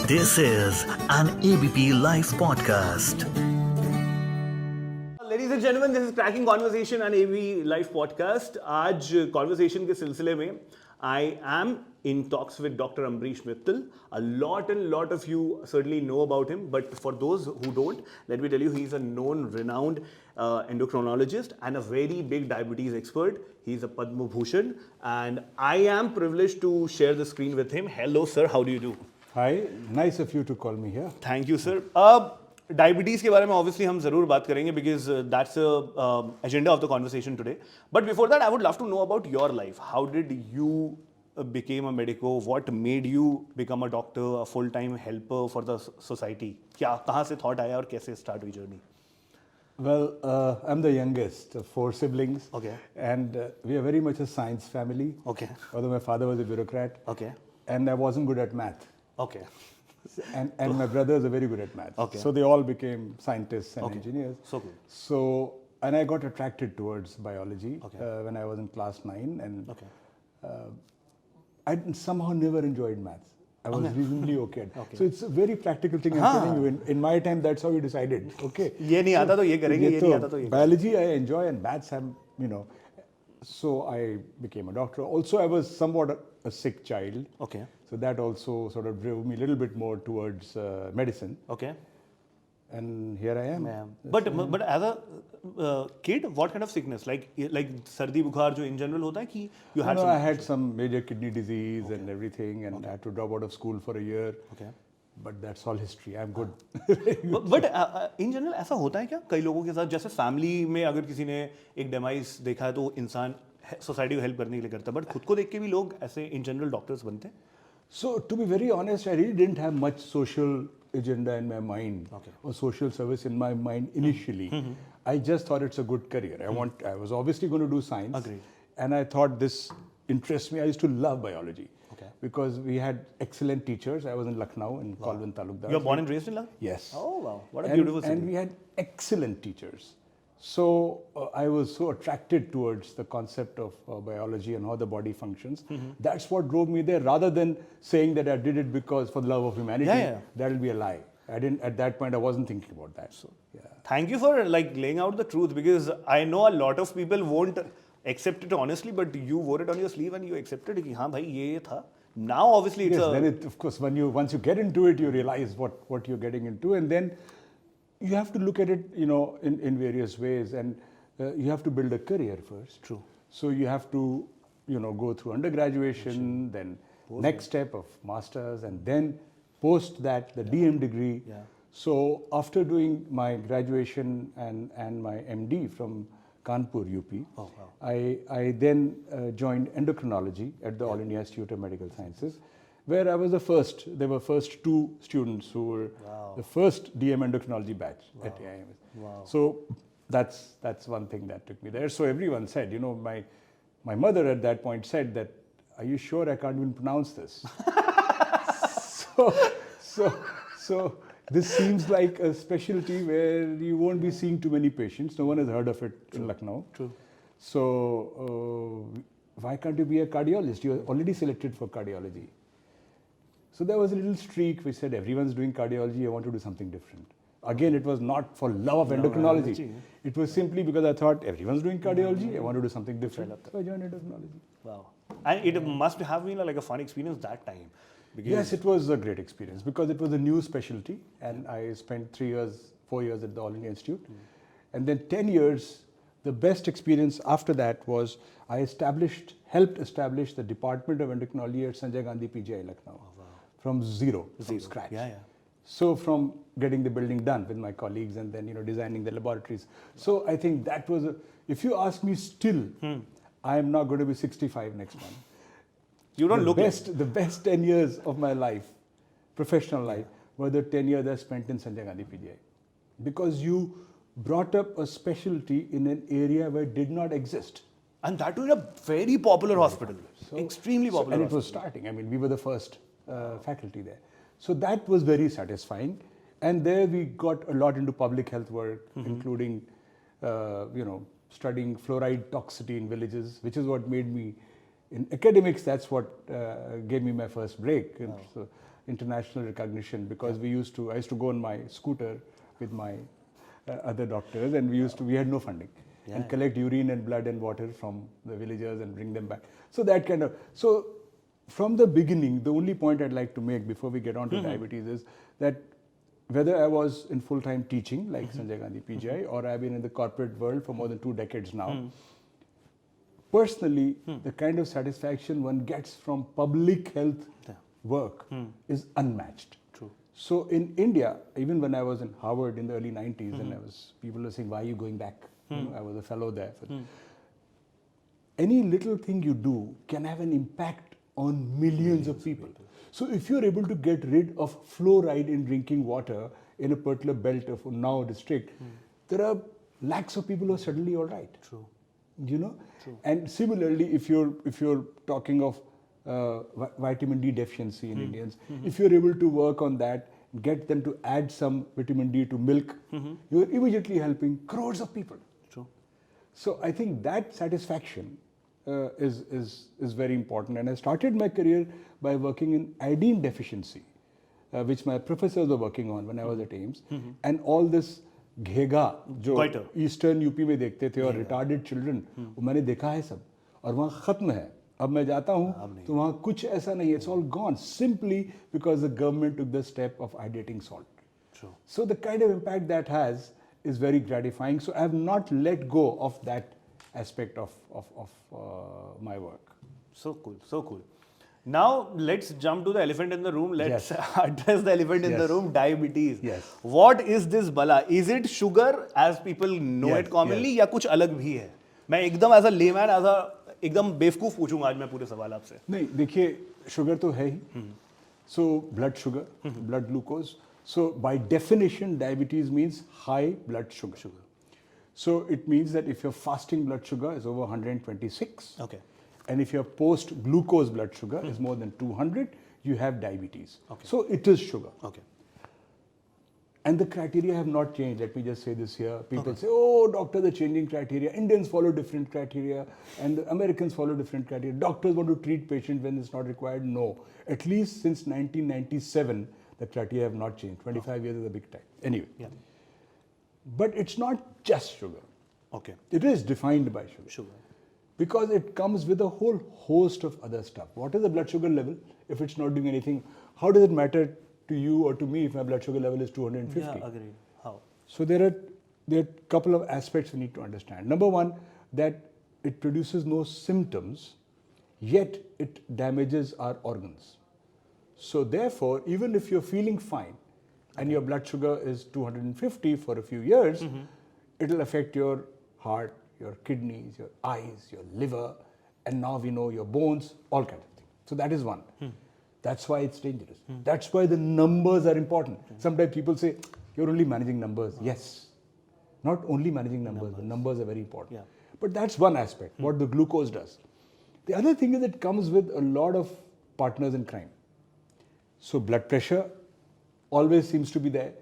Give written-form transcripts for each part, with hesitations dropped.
This is an ABP Live Podcast. Ladies and gentlemen, this is Cracking Conversation and ABP Live Podcast. आज conversation के सिलसिले में I am in talks with Dr. Ambrish Mithal. A lot of you certainly know about him, but for those who don't, let me tell you, he's a known, renowned endocrinologist and a very big diabetes expert. He's a Padma Bhushan, and I am privileged to share the screen with him. Hello, sir. How do you do? Hi, nice of you to call me here. Thank you, sir. Diabetes के बारे में obviously हम ज़रूर बात करेंगे because that's the agenda of the conversation today. But before that, I would love to know about your life. How did you became a medico? What made you become a doctor, a full-time helper for the society? क्या कहाँ से thought आया और कैसे start हुई journey? Well, I'm the youngest of 4 siblings. Okay. And we are very much a science family. Okay. Although my father was a bureaucrat. Okay. And I wasn't good at math. Okay. And my brothers are very good at math. Okay. So they all became scientists and Okay. engineers. So good. So, and I got attracted towards biology Okay. when I was in class 9. And Okay. I somehow never enjoyed maths. I was reasonably okay. Okay. So it's a very practical thing I'm telling you. In my time, that's how we decided. Okay. ये नहीं आता तो ये करेंगे, ये नहीं आता तो ये Biology I enjoy and maths so I became a doctor. Also, I was somewhat a sick child. Okay. So that also sort of drove me a little bit more towards medicine. Okay. And here I am. Yeah. But as a kid, what kind of sickness? Like सर्दी बुखार जो in general होता है कि you had No, some. I had some major kidney disease and everything, and I had to drop out of school for a year. Okay. But that's all history. I'm good. But in general ऐसा होता है क्या कई लोगों के साथ? जैसे family में अगर किसी ने एक डेमाइस देखा है तो इंसान सोसाइटी को हेल्प करने के लिए करता है, बट खुद को देख के भी लोग ऐसे इन जनरल डॉक्टर्स बनते हैं. So, to be very honest, I really didn't have much social agenda in my mind or social service in my mind initially. I just thought it's a good career. I was obviously going to do science. Agreed. And I thought this interests me. I used to love biology. Okay. Because we had excellent teachers. I was in Lucknow in Colvin Talukdar. You were born and raised in Lucknow? Yes. Oh wow, what a beautiful city. And we had excellent teachers. So I was so attracted towards the concept of biology and how the body functions. That's what drove me there, rather than saying that I did it because for the love of humanity. Yeah. That'll be a lie. I didn't at that point. I wasn't thinking about that. So yeah. Thank you for laying out the truth, because I know a lot of people won't accept it honestly, but you wore it on your sleeve and you accepted it कि हाँ भाई ये था. Now obviously it's Yes. Then of course, once you get into it, you realize what you're getting into, and then you have to look at it, in various ways, and you have to build a career first. True. So you have to, go through undergraduation, then next step of masters, and then post that the DM degree. Yeah. So after doing my graduation and my MD from Kanpur, UP, Oh, wow. I then joined endocrinology at the All India Institute of Medical Sciences, where I was the first. There were first 2 students who were the first DM endocrinology batch at AIMS. Wow. So that's one thing that took me there. So everyone said, my mother at that point said that, "Are you sure I can't even pronounce this?" So this seems like a specialty where you won't be seeing too many patients. No one has heard of it in Lucknow. True. So why can't you be a cardiologist? You're already selected for cardiology. So there was a little streak which said, everyone's doing cardiology, I want to do something different. Again, it was not for love of endocrinology. It was simply because I thought everyone's doing cardiology, I want to do something different. So I joined endocrinology. Wow. And it must have been like a fun experience that time. Because Yes, it was a great experience because it was a new specialty, and I spent 4 years at the All India Institute. And then 10 years, the best experience after that was I helped establish the Department of Endocrinology at Sanjay Gandhi PGI Lucknow. From zero, from scratch. Yeah. So from getting the building done with my colleagues and then designing the laboratories. So I think that was Hmm. if you ask me still, I am not going to be 65 next month. You don't look The best 10 years of my life, professional life, were the 10 years I spent in Sanjay Gandhi PGI. Because you brought up a specialty in an area where it did not exist. And that was a very popular hospital. Extremely popular. And it was starting. I mean, we were the first faculty there. So that was very satisfying. And there we got a lot into public health work, including, studying fluoride toxicity in villages, which is what made me, in academics, that's what gave me my first break. And so international recognition because I used to go on my scooter with my other doctors, and we had no funding, and collect urine and blood and water from the villagers and bring them back. So that kind of, so from the beginning, the only point I'd like to make before we get on to diabetes is that whether I was in full-time teaching like Sanjay Gandhi PGI or I've been in the corporate world for more than 2 decades now, personally, the kind of satisfaction one gets from public health work is unmatched. True. So in India, even when I was in Harvard in the early 90s, and people were saying, why are you going back? You know, I was a fellow there. Any little thing you do can have an impact on millions of people. So if you're able to get rid of fluoride in drinking water in a particular belt of Unnao district, there are lakhs of people who are suddenly all right. True. You know, and similarly, if you're talking of vitamin D deficiency in Indians, if you're able to work on that, get them to add some vitamin D to milk, you're immediately helping crores of people. True. So I think that satisfaction is very important. And I started my career by working in iodine deficiency, which my professors were working on when I was at AIIMS, and all this घेगा जो eastern UP में देखते थे और retarded children, वो मैंने देखा है सब, और वहाँ खत्म है. अब मैं जाता हूँ तो वहाँ कुछ ऐसा नहीं है. It's all gone simply because the government took the step of ideating salt. True. So the kind of impact that has is very gratifying. So I have not let go of that aspect of my work. So cool, so cool. Now let's jump to the elephant in the room. Let's address the elephant in the room, diabetes. Yes. What is this bala? Is it sugar as people know it commonly या कुछ अलग भी है? मैं एकदम as a layman, as a एकदम बेवकूफ पूछूंगा आज मैं पूरे सवाल आपसे. नहीं, देखिए शुगर तो है ही. So blood sugar, blood glucose. So by definition, diabetes means high blood sugar. So it means that if your fasting blood sugar is over 126, Okay. and if your post-glucose blood sugar is more than 200, you have diabetes. Okay. So it is sugar. Okay. And the criteria have not changed. Let me just say this here. People say, oh, doctor, they're changing criteria. Indians follow different criteria and the Americans follow different criteria. Doctors want to treat patients when it's not required. No. At least since 1997, the criteria have not changed. 25 years is a big time. Anyway. Yeah. But it's not just sugar. Okay. It is defined by sugar. Sugar. Because it comes with a whole host of other stuff. What is the blood sugar level if it's not doing anything? How does it matter to you or to me if my blood sugar level is 250? Yeah, agreed. How? So there are a couple of aspects we need to understand. Number one, that it produces no symptoms, yet it damages our organs. So therefore, even if you're feeling fine and your blood sugar is 250 for a few years, it'll affect your heart, your kidneys, your eyes, your liver, and now we know your bones, all kinds of things. So that is one. That's why it's dangerous. That's why the numbers are important. Sometimes people say, you're only managing numbers. Yes, not only managing numbers, the numbers are very important. Yeah. But that's one aspect, what the glucose does. The other thing is it comes with a lot of partners in crime. So blood pressure always seems to be there.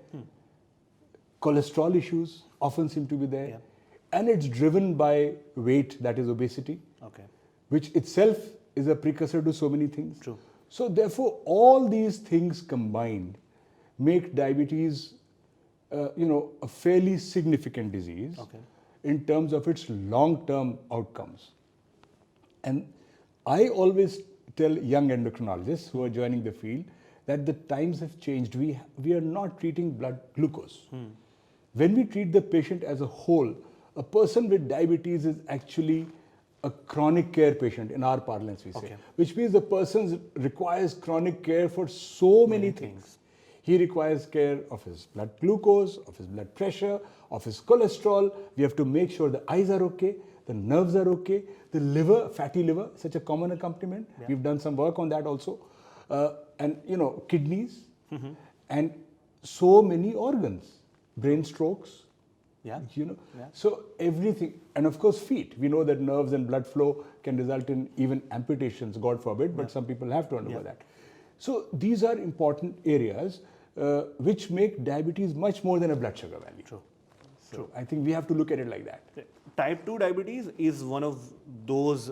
Cholesterol issues often seem to be there. Yeah. And it's driven by weight, that is obesity, Okay. which itself is a precursor to so many things. True. So therefore, all these things combined make diabetes, a fairly significant disease in terms of its long-term outcomes. And I always tell young endocrinologists who are joining the field that the times have changed. We are not treating blood glucose. When we treat the patient as a whole, a person with diabetes is actually a chronic care patient in our parlance, we say, which means the person requires chronic care for so many things. He requires care of his blood glucose, of his blood pressure, of his cholesterol. We have to make sure the eyes are okay, the nerves are okay, the liver, fatty liver, such a common accompaniment. Yeah. We've done some work on that also. And kidneys and so many organs, brain strokes. Yeah. So everything, and of course feet. We know that nerves and blood flow can result in even amputations, God forbid, but some people have to undergo that. So these are important areas which make diabetes much more than a blood sugar value. True. So I think we have to look at it like that. Type 2 diabetes is one of those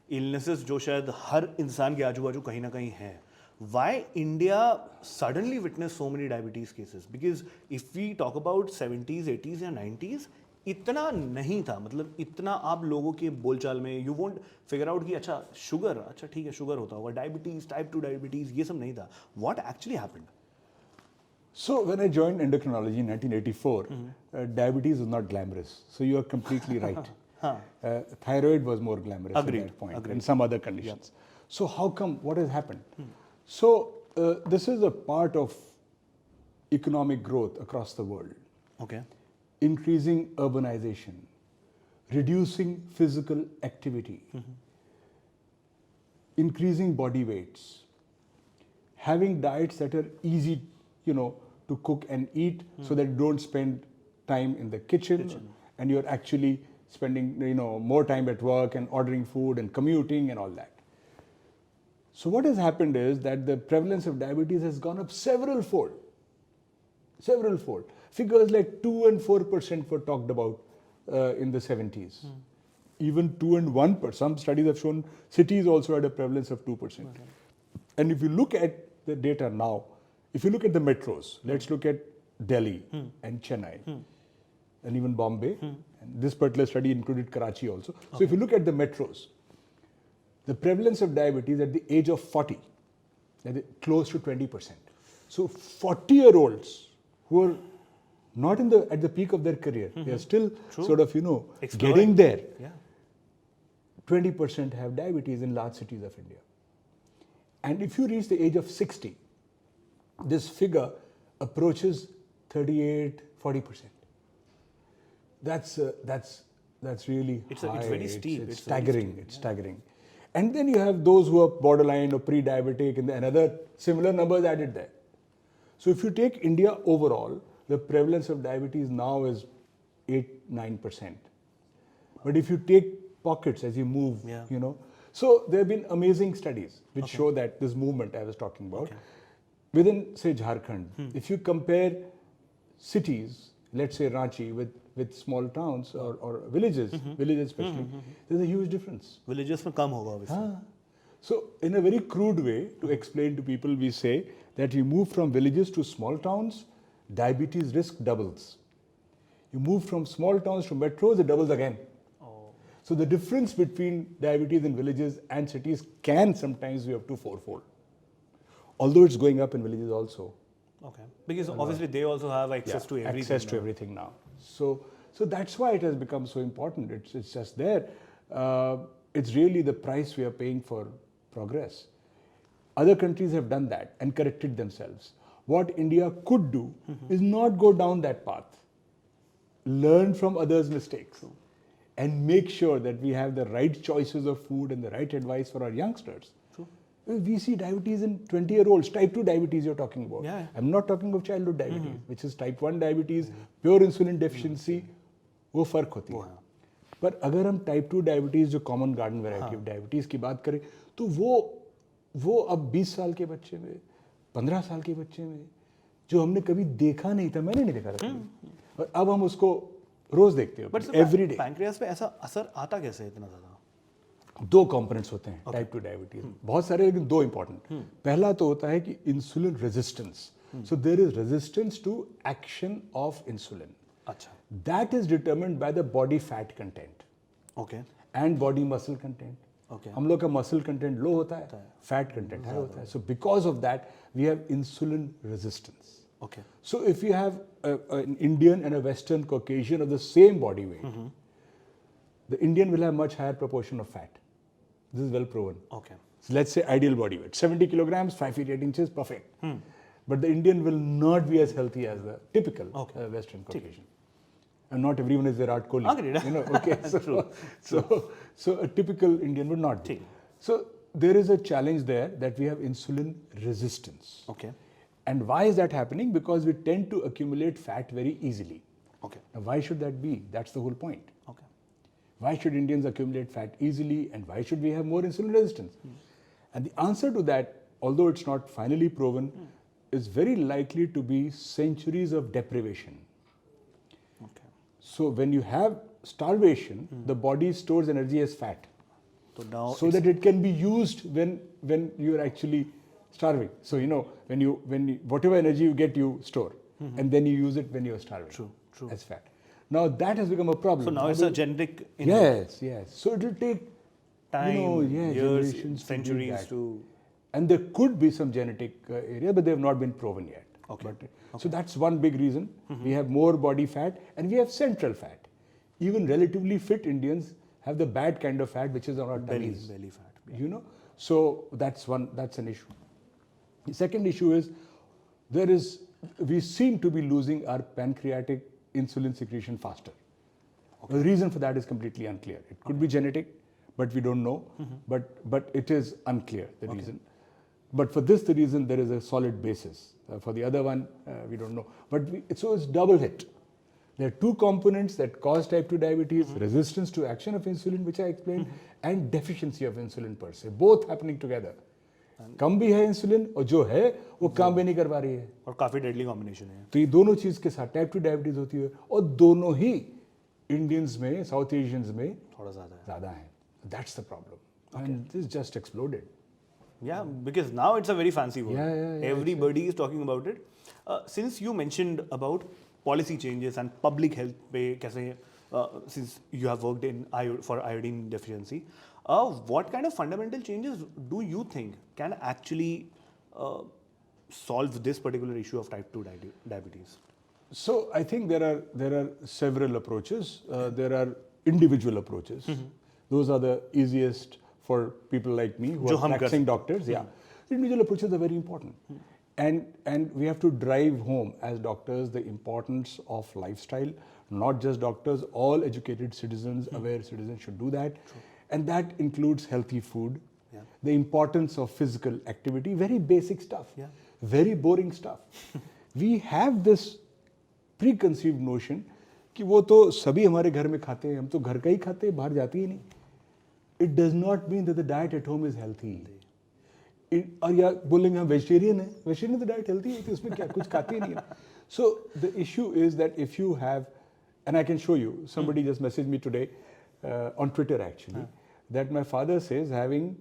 illnesses जो शायद हर इंसान के आजू बाजू कहीं ना कहीं है. why India suddenly witnessed so many diabetes cases? Because if we talk about 70s, 80s या 90s, इतना नहीं था, मतलब इतना आप लोगों के बोलचाल में you won't figure out कि अच्छा शुगर, अच्छा ठीक है शुगर होता होगा, डायबिटीज, टाइप 2 डायबिटीज, ये सब नहीं था. What actually happened? So when I joined endocrinology in 1984, diabetes was not glamorous. So you are completely right. Thyroid was more glamorous at that point, and some other conditions. So how come? What has happened? So this is a part of economic growth across the world. Okay. Increasing urbanization, reducing physical activity, increasing body weights, having diets that are easy, to cook and eat, so that you don't spend time in the kitchen. And you're actually spending, more time at work and ordering food and commuting and all that. So what has happened is that the prevalence of diabetes has gone up several fold. Figures like 2 and 4% were talked about in the 70s. Even 2 and 1%. Some studies have shown cities also had a prevalence of 2%. And if you look at the data now, if you look at the metros, let's look at Delhi and Chennai and even Bombay. And this particular study included Karachi also. So if you look at the metros, the prevalence of diabetes at the age of 40, close to 20%. So 40-year-olds who are not at the peak of their career, they are still sort of, getting there. 20% have diabetes in large cities of India. And if you reach the age of 60, this figure approaches 38, 40%. That's really high. It's very steep. It's staggering. It's staggering. And then you have those who are borderline or pre-diabetic, and another similar numbers added there. So if you take India overall, the prevalence of diabetes now is 8-9%. But if you take pockets as you move, so there have been amazing studies which show that this movement I was talking about, within, say, Jharkhand, if you compare cities, let's say Ranchi, with small towns or villages, villages especially, there's a huge difference. Villages में कम होगा obviously. So in a very crude way, to explain to people, we say that you move from villages to small towns, diabetes risk doubles. You move from small towns to metros, it doubles again. So the difference between diabetes in villages and cities can sometimes be up to 4-fold. Although it's going up in villages also. Okay. Because obviously they also have access to everything. Access to everything now. So that's why it has become so important. It's just there. It's really the price we are paying for progress. Other countries have done that and corrected themselves. What India could do is not go down that path. Learn from others' mistakes and make sure that we have the right choices of food and the right advice for our youngsters. We see diabetes in 20-year-olds, type 2 diabetes you're talking about. I'm not talking of childhood diabetes, which is type 1 diabetes, pure insulin deficiency, वो फर्क होती है. पर अगर हम type 2 diabetes जो common garden variety of diabetes की बात करें, तो वो अब 20 साल के बच्चे में, 15 साल के बच्चे में, जो हमने कभी देखा नहीं था, मैंने नहीं देखा था, और अब हम उसको रोज देखते हो, every day. पैंक्रियास पे ऐसा असर आता कैसे इतना ज़्यादा? 2 कंपोनेंट्स होते हैं टाइप 2 डायबिटीज, बहुत सारे, लेकिन 2 इंपॉर्टेंट. पहला तो होता है कि insulin resistance. So there is resistance to action of insulin. अच्छा. That is determined by the body fat content. Okay. And body muscle content. Okay. हम लोग का मसल कंटेंट लो होता है, फैट कंटेंट हाई होता है. So because of that we have insulin resistance. Okay. So if you have an Indian and a Western Caucasian of the same body weight, the Indian will have much higher proportion of fat. This is well proven. Okay. So let's say ideal body weight, 70 kilograms, 5 feet 8 inches, perfect. But the Indian will not be as healthy as the typical Western Caucasian. And not everyone is Virat Kohli. Agreed. Okay. So a typical Indian would not be. So there is a challenge there that we have insulin resistance. Okay. And why is that happening? Because we tend to accumulate fat very easily. Okay. Now why should that be? That's the whole point. Okay. Why should Indians accumulate fat easily, and why should we have more insulin resistance? And the answer to that, although it's not finally proven, is very likely to be centuries of deprivation. Okay. So when you have starvation, the body stores energy as fat. So that it can be used when you're actually starving. So when you whatever energy you get, you store, and then you use it when you're starving. True. As fat. Now that has become a problem. So now it's a genetic. Yes. So it will take time, years, generations, centuries to. And there could be some genetic area, but they have not been proven yet. Okay. So that's one big reason. We have more body fat and we have central fat. Even relatively fit Indians have the bad kind of fat, which is on our tummies. Belly fat. Yeah. So that's an issue. The second issue is we seem to be losing our pancreatic insulin secretion faster. The reason for that is completely unclear. It could be genetic, but we don't know. But it is unclear, the reason. But for this, the reason there is a solid basis. For the other one, we don't know. So it's double hit. There are two components that cause type 2 diabetes, resistance to action of insulin, which I explained, and deficiency of insulin per se, both happening together. कम भी है insulin और जो है वो काम भी नहीं कर पा रही है और काफी डेडली कॉम्बिनेशन है तो ये दोनों चीज के साथ टाइप 2 डायबिटीज होती है और दोनों ही इंडियंस में साउथ एशियंस में थोड़ा ज्यादा है that's the problem and this just exploded Yeah, because now it's a very fancy word. Yeah, Everybody is talking about it. Since you mentioned about policy changes and public health पे कैसे since you have worked in for iodine deficiency, what kind of fundamental changes do you think can actually solve this particular issue of type 2 diabetes? So I think there are several approaches. There are individual approaches. Those are the easiest for people like me who are practicing doctors. Individual approaches are very important. And we have to drive home as doctors the importance of lifestyle. Not just doctors, all educated citizens, aware citizens should do that. And that includes healthy food, the importance of physical activity, very basic stuff, very boring stuff. We have this preconceived notion कि वो तो सभी हमारे घर में खाते हैं, हम तो घर का ही खाते हैं, बाहर जाते ही नहीं. It does not mean that the diet at home is healthy. और या बोलेंगे हम वेजिटेरियन है, वेजिटेरियन तो डाइट हेल्थी है, तो उसमें क्या कुछ खाते ही नहीं है. So the issue is that if you have, and I can show you, somebody just messaged me today on Twitter actually, that my father says having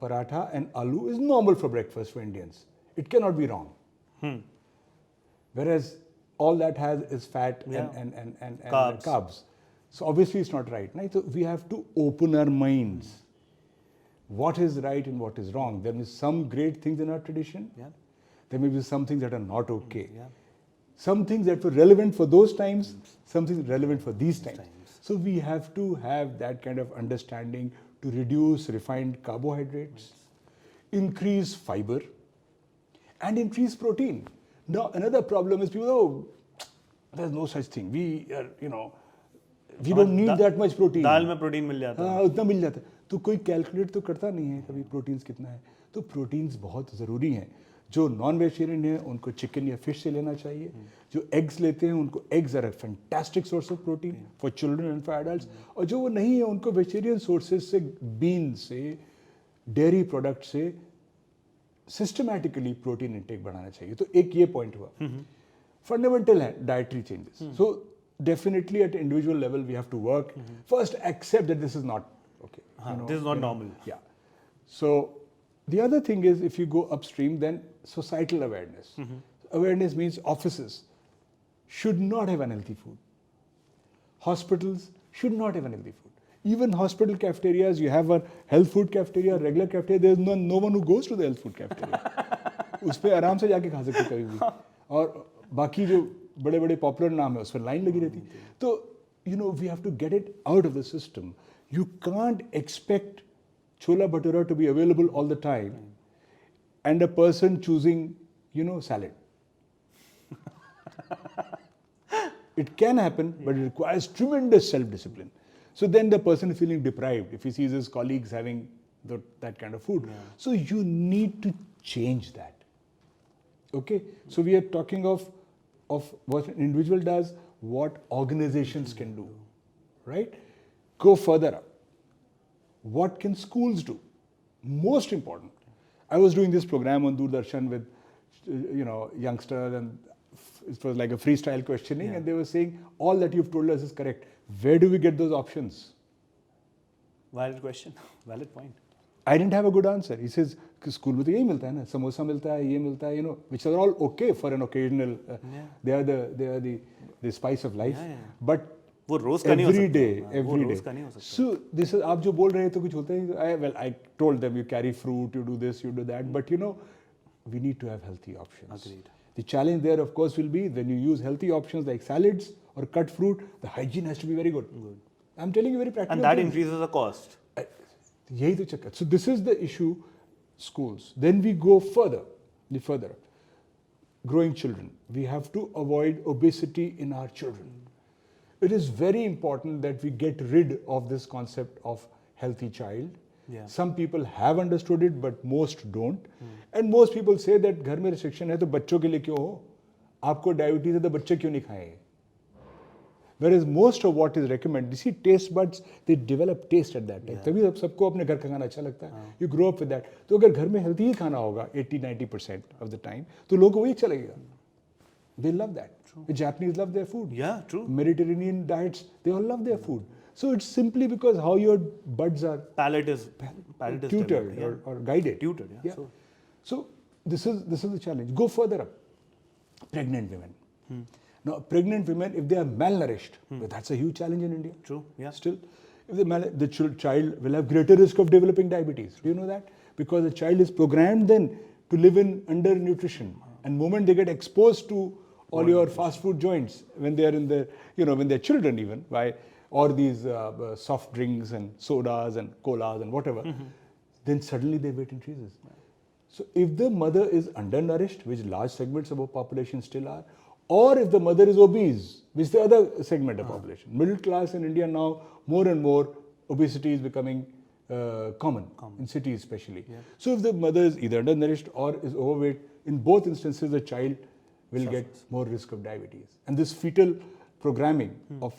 paratha and aloo is normal for breakfast for Indians. It cannot be wrong. Whereas all that has is fat and carbs. So obviously it's not right. Right? So we have to open our minds. What is right and what is wrong? There is some great things in our tradition. There may be some things that are not okay. Some things that were relevant for those times, some things relevant for these times. So we have to have that kind of understanding to reduce refined carbohydrates, increase fiber, and increase protein. Now another problem is people, there's no such thing. We are, we don't need that much protein. दाल में protein मिल जाता है. हाँ, उतना मिल जाता है. तो कोई calculate तो करता नहीं है कभी प्रोटीन्स कितना है. तो प्रोटीन्स बहुत ज़रूरी हैं. जो नॉन वेजिटेरियन है उनको चिकन या फिश से लेना चाहिए. जो एग्स लेते हैं उनको eggs are a fantastic source of protein for children and for adults. और जो वो नहीं है उनको वेजिटेरियन सोर्सेज से, बीन से, डेयरी प्रोडक्ट से सिस्टमैटिकली प्रोटीन इंटेक बढ़ाना चाहिए. तो एक ये पॉइंट हुआ. फंडामेंटल है dietary changes. So definitely at individual level we have to work. First accept that this is not okay. This is not normal. Yeah. So the other thing is if you go upstream then societal awareness. Awareness means offices should not have unhealthy food. Hospitals should not have unhealthy food. Even hospital cafeterias, you have a health food cafeteria, regular cafeteria, there is no one who goes to the health food cafeteria. उस पे आराम से जाके खा सकते कभी भी. और बाकी जो बड़े बड़े पॉपुलर नाम है उस पर लाइन लगी रहती. तो we have to get it out of the system. You can't expect chhola bhatura to be available all the time and a person choosing salad. It can happen, but it requires tremendous self-discipline. So then the person is feeling deprived if he sees his colleagues having that kind of food. So you need to change that. Okay? So we are talking of what an individual does, what organizations can do, right? Go further up. What can schools do? Most important. I was doing this program on Doordarshan with, youngsters, and it was like a freestyle questioning, and they were saying, all that you've told us is correct. Where do we get those options? Valid question. Valid point. I didn't have a good answer. He says, school में तो यही मिलता है ना, समोसा मिलता है, ये मिलता है, which are all okay for an occasional. They are the spice of life. But वो रोज का नहीं हो every सकता। day, वो every रोज day. का नहीं हो सकता। So this is आप जो बोल रहे हैं तो कुछ होता है। I told them you carry fruit, you do this, you do that. But we need to have healthy options. Agreed. The challenge there, of course, will be when you use healthy options like salads or cut fruit, the hygiene has to be very good. I'm telling you very practical. And that things. increases the cost. यही तो चक्कर. So this is the issue, schools. Then we go further. Growing children. We have to avoid obesity in our children. It is very important that we get rid of this concept of healthy child. Yeah. Some people have understood it, but most don't. And most people say that घर में restriction है तो बच्चों के लिए क्यों हो? आपको diabetes है तो बच्चे क्यों नहीं खाएंगे? Whereas most of what is recommended, you see taste buds, they develop taste at that time. तभी सबको अपने घर का खाना अच्छा लगता है. You grow up with that. तो अगर घर में healthy ही खाना होगा 80-90% of the time, तो लोगों को वही अच्छा लगेगा. They love that. The Japanese love their food. Yeah, true. Mediterranean diets, they all love their food. So it's simply because how your buds are Palate is tutored developed, or guided. Tutored, yeah. So this is the challenge. Go further up. Pregnant women. Now, pregnant women, if they are malnourished, but that's a huge challenge in India. True, yeah. Still, if the child will have greater risk of developing diabetes. Do you know that? Because the child is programmed then to live in undernutrition. And moment they get exposed to all your fast food joints when they are in the, when they're children even, or these soft drinks and sodas and colas and whatever, then suddenly their weight increases. So if the mother is undernourished, which large segments of our population still are, or if the mother is obese, which is the other segment of population. Middle class in India now, more and more, obesity is becoming common in cities especially. Yeah. So if the mother is either undernourished or is overweight, in both instances the child will get more risk of diabetes. And this fetal programming of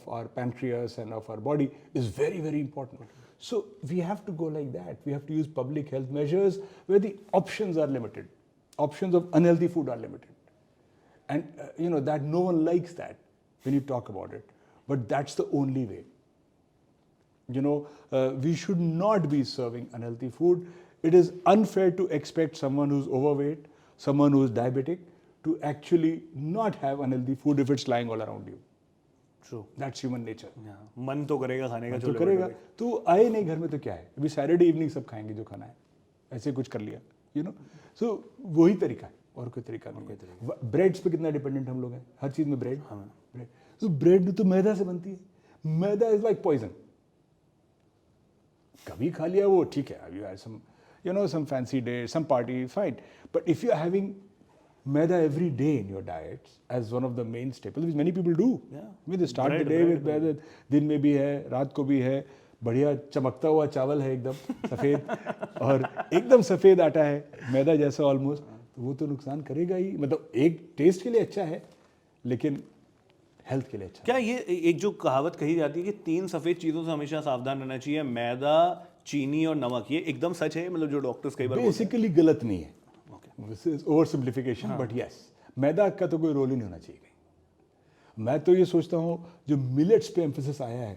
our pancreas and of our body is very, very important. So we have to go like that. We have to use public health measures where the options are limited. Options of unhealthy food are limited. And that no one likes that when you talk about it. But that's the only way. We should not be serving unhealthy food. It is unfair to expect someone who's overweight, someone who's diabetic, to actually not have unhealthy food if it's lying all around you. True. That's human nature. Yeah. मन तो करेगा खाने का. तो करेगा. तू आए नहीं घर में तो क्या है? अभी Saturday evening सब खाएंगे जो खाना है. ऐसे कुछ कर लिया. So वही तरीका है. और कोई तरीका नहीं. ब्रेड्स पे कितना डिपेंडेंट हम लोग हैं? हर चीज में ब्रेड. तो ब्रेड तो मैदा से बनती है. मैदा इज लाइक पॉइजन. कभी खा लिया वो ठीक है. You had some fancy day, some party, fine. But if you are having maida every day in your diets as one of the main staples, which many people do. Yeah. I mean, they start the day with maida. दिन में भी है, रात को भी है. बढ़िया चमकता हुआ चावल है एकदम सफेद और एकदम सफेद आटा है मैदा जैसा ऑलमोस्ट. तो वो तो नुकसान करेगा ही. मतलब एक टेस्ट के लिए अच्छा है लेकिन हेल्थ के लिए अच्छा. क्या ये एक जो कहावत कही जाती है कि 3 सफेद चीजों से हमेशा सावधान रहना चाहिए, मैदा, चीनी और नमक, ये एकदम सच है? मतलब जो डॉक्टर्स कई बार बेसिकली गलत नहीं है. This is over simplification, but yes, मैदा का तो कोई रोल ही नहीं होना चाहिए. मैं तो ये सोचता हूँ जो मिलेट्स पे एम्फेसिस आया है,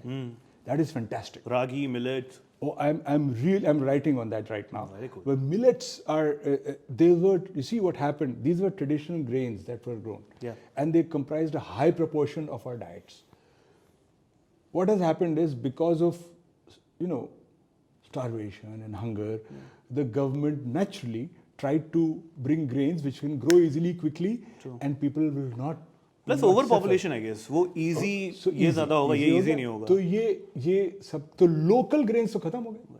that is fantastic. Ragi, millets. Oh, I'm writing on that right now. Very cool. But millets are, you see what happened, these were traditional grains that were grown. Yeah. And they comprised a high proportion of our diets. What has happened is because of, starvation and hunger, the government naturally tried to bring grains which can grow easily, quickly, and people will not. Plus over population I guess, वो easy ये ज्यादा होगा, ये easy नहीं होगा. तो ये सब तो लोकल ग्रेन्स तो खत्म हो गए.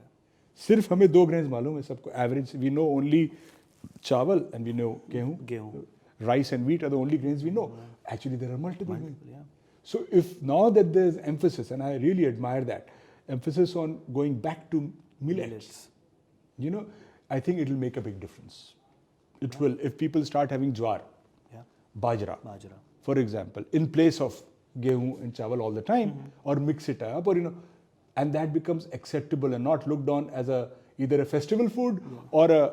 सिर्फ हमें 2 ग्रेन्स मालूम है सबको. Average we know only chawal and we know gehun. Rice and wheat are the only grains we know. Actually there are multiple grains. So if now that there is emphasis, and I really admire that emphasis on going back to millets, I think it will make a big difference. It will, if people start having jwar, bajra, for example, in place of gehu and chawal all the time, or mix it up, or and that becomes acceptable and not looked on as either a festival food or a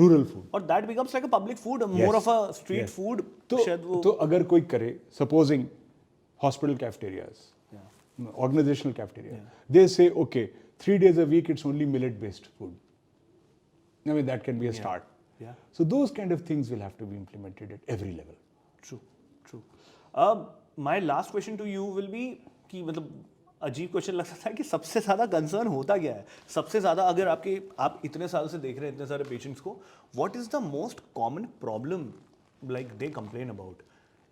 rural food. Or that becomes like a public food, more of a street food. तो अगर कोई करे, supposing hospital cafeterias, organizational cafeteria, they say, okay, 3 days a week it's only millet-based food. I mean, that can be a start. Yeah. So those kind of things will have to be implemented at every level. True. My last question to you will be कि मतलब अजीब question लग सकता है कि सबसे ज़्यादा concern होता क्या है? सबसे ज़्यादा अगर आप इतने साल से देख रहे हैं इतने सारे पेशेंट्स को, what is the most common problem like they complain about?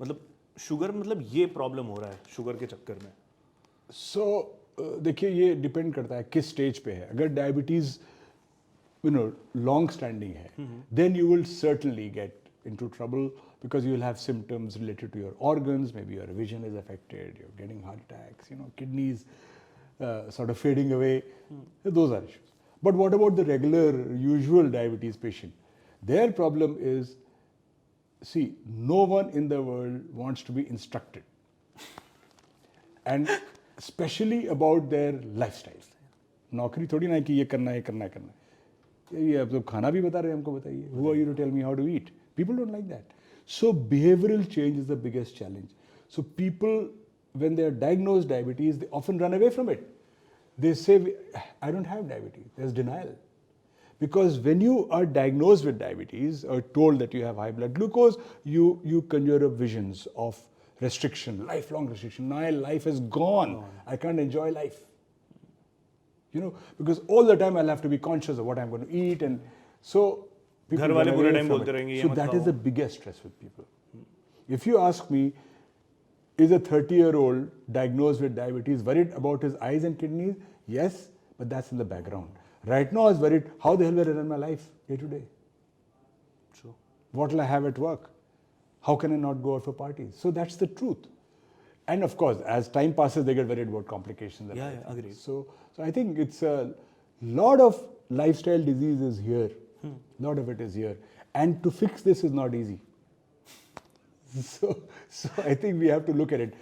मतलब शुगर, मतलब ये प्रॉब्लम हो रहा है शुगर के चक्कर में. So देखिए, ये डिपेंड करता है किस स्टेज पे है. अगर डायबिटीज़ लॉन्ग स्टैंडिंग है, then you will certainly get into trouble because you will have symptoms related to your organs. Maybe your vision is affected, you're getting heart attacks, kidneys sort of fading away. Those are issues. But what about the regular, usual diabetes patient? Their problem is, see, no one in the world wants to be instructed. And especially about their lifestyle. नौकरी थोड़ी ना है कि ये करना है, करना है, करना है. ये अब तो खाना भी बता रहे हैं हमको, बताइए. Who are you to tell me how to eat? People don't like that. So behavioral change is the biggest challenge. So people, when they are diagnosed diabetes, they often run away from it. They say, I don't have diabetes. There's denial. Because when you are diagnosed with diabetes or told that you have high blood glucose, you conjure up visions of restriction, lifelong restriction. My life is gone. I can't enjoy life. Because all the time I'll have to be conscious of what I'm going to eat, and so people घर वाले run पूरे away time from बोलते it. रहेंगे ये So मत that खाओ. is the biggest stress with people. If you ask me, is a 30-year-old diagnosed with diabetes worried about his eyes and kidneys? Yes, but that's in the background. Right now, I was worried, how the hell will I run my life day to day? True. What will I have at work? How can I not go out for parties? So that's the truth. And of course, as time passes, they get worried about complications. Yeah, agreed. So I think it's a lot of lifestyle diseases here. A lot of it is here. And to fix this is not easy. So I think we have to look at it.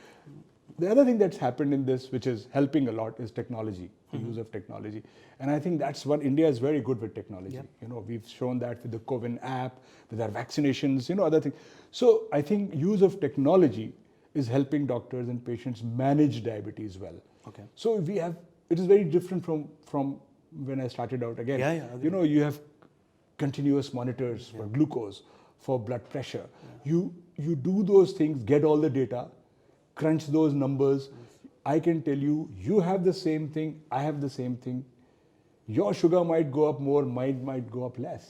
The other thing that's happened in this, which is helping a lot, is technology, the use of technology. And I think that's what India is very good with technology. We've shown that with the COVID app, with our vaccinations, other things. So I think use of technology is helping doctors and patients manage diabetes well. Okay. So it is very different from when I started out again. Yeah, You have continuous monitors for glucose, for blood pressure. You do those things, get all the data, crunch those numbers. I can tell you, you have the same thing, I have the same thing. Your sugar might go up more, mine might go up less.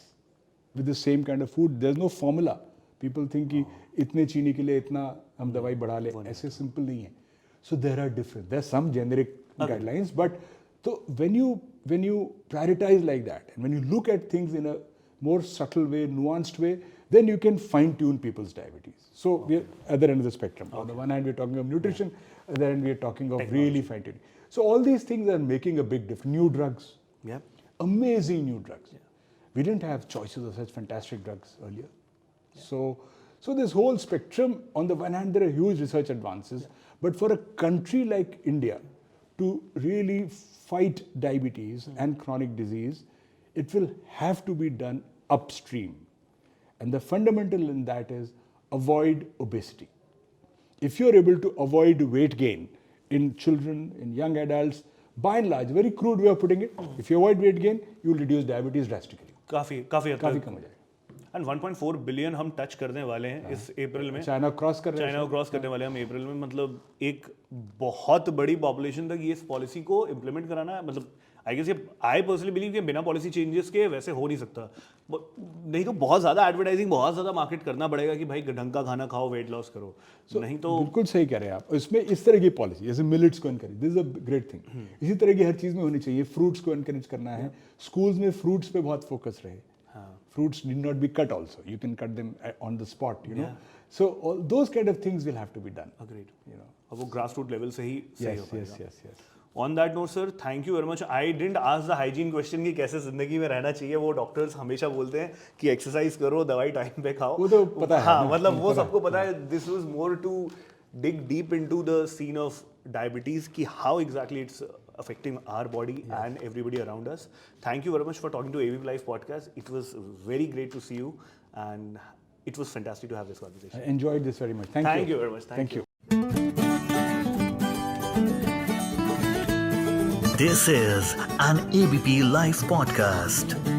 With the same kind of food, there's no formula. People think कि इतने चीनी के लिए इतना हम दवाई बढ़ा ले, ऐसे simple नहीं है. So there are different. There's some generic guidelines, but so when you prioritize like that, and when you look at things in a more subtle way, nuanced way, then you can fine-tune people's diabetes. So we're at the end of the spectrum. On the one hand, we're talking of nutrition, on the other hand, we're talking of really fine-tuning. So all these things are making a big difference. New drugs, amazing new drugs. We didn't have choices of such fantastic drugs earlier. So this whole spectrum, on the one hand, there are huge research advances, but for a country like India to really fight diabetes and chronic disease, it will have to be done upstream. And the fundamental in that is avoid obesity. If you're able to avoid weight gain in children, in young adults, by and large, very crude way of putting it, if you avoid weight gain, you will reduce diabetes drastically. काफी हद काफी तक. कम हो जाएगा. And 1.4 billion हम touch करने वाले हैं इस अप्रैल में. चाइना क्रॉस कर रहे हैं. चाइना को क्रॉस करने वाले हम अप्रैल में. मतलब एक बहुत बड़ी पॉपुलेशन तक ये इस पॉलिसी को इम्प्लीमेंट कराना है. मतलब आई पर्सनली बिलीव कि बिना पॉलिसी चेंजेस के वैसे हो नहीं सकता. नहीं तो बहुत ज़्यादा एडवर्टाइजिंग, बहुत ज़्यादा मार्केट करना पड़ेगा कि भाई ढंग का खाना खाओ, वेट लॉस करो. नहीं तो बिल्कुल सही कह रहे हैं आप. इसमें इस तरह की पॉलिसी, जैसे मिलेट्स को encourage, this is a great thing. इसी तरह की हर चीज़ में होनी चाहिए. फ्रूट्स को एनकरेज करना है. स्कूल्स में फ्रूट्स पे बहुत फोकस रहे. Fruits need not be cut also. You can cut them on the spot, you know. So all those kind of things will have to be done. Agreed. अब वो grass root level से ही सही हो पाएगा. Yes. On that note, sir, thank you very much. I didn't ask the hygiene question कि कैसे जिंदगी में रहना चाहिए. वो डॉक्टर्स हमेशा बोलते हैं कि एक्सरसाइज करो, दवाई टाइम पे खाओ. वो तो पता है. हाँ, मतलब वो सबको पता है. This was more to dig deep into the scene of diabetes कि how exactly it's affecting our body and everybody around us. Thank you very much for talking to ABP Live Podcast. It was very great to see you, and it was fantastic to have this conversation. I enjoyed this very much. Thank you. Thank you very much. Thank you. This is an ABP Live Podcast.